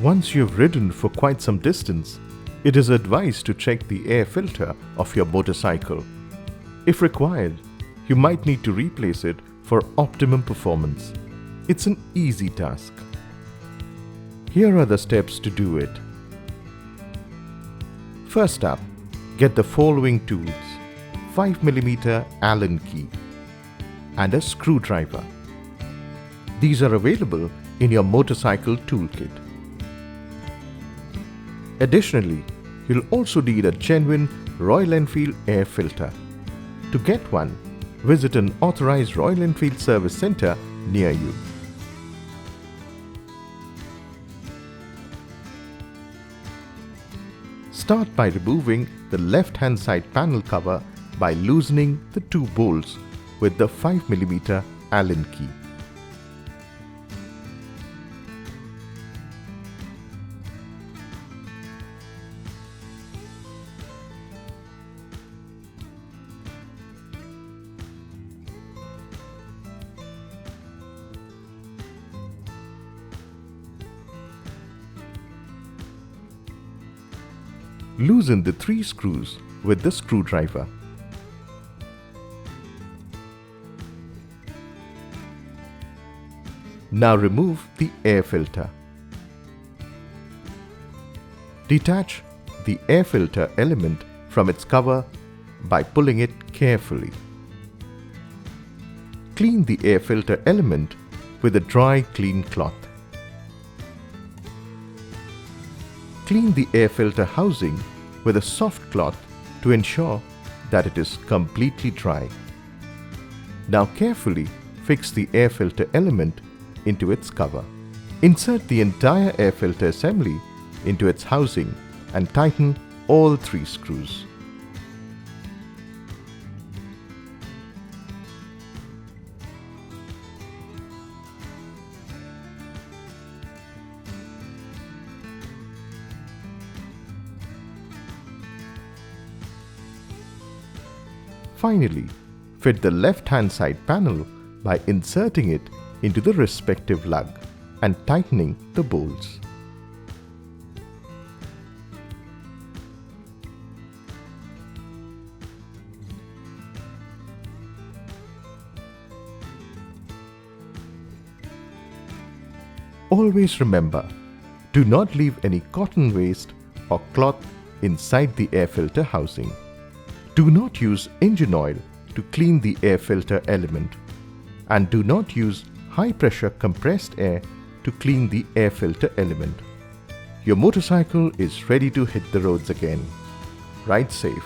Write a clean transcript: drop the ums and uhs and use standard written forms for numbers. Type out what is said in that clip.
Once you have ridden for quite some distance, it is advised to check the air filter of your motorcycle. If required, you might need to replace it for optimum performance. It's an easy task. Here are the steps to do it. First up, get the following tools: 5mm Allen key and a screwdriver. These are available in your motorcycle toolkit. Additionally, you'll also need a genuine Royal Enfield air filter. To get one, visit an authorized Royal Enfield service center near you. Start by removing the left-hand side panel cover by loosening the two bolts with the 5mm Allen key. Loosen the 3 screws with the screwdriver. Now remove the air filter. Detach the air filter element from its cover by pulling it carefully. Clean the air filter element with a dry, clean cloth. Clean the air filter housing with a soft cloth to ensure that it is completely dry. Now carefully fix the air filter element into its cover. Insert the entire air filter assembly into its housing and tighten all 3 screws. Finally, fit the left-hand side panel by inserting it into the respective lug and tightening the bolts. Always remember, do not leave any cotton waste or cloth inside the air filter housing. Do not use engine oil to clean the air filter element, and do not use high-pressure compressed air to clean the air filter element. Your motorcycle is ready to hit the roads again. Ride safe.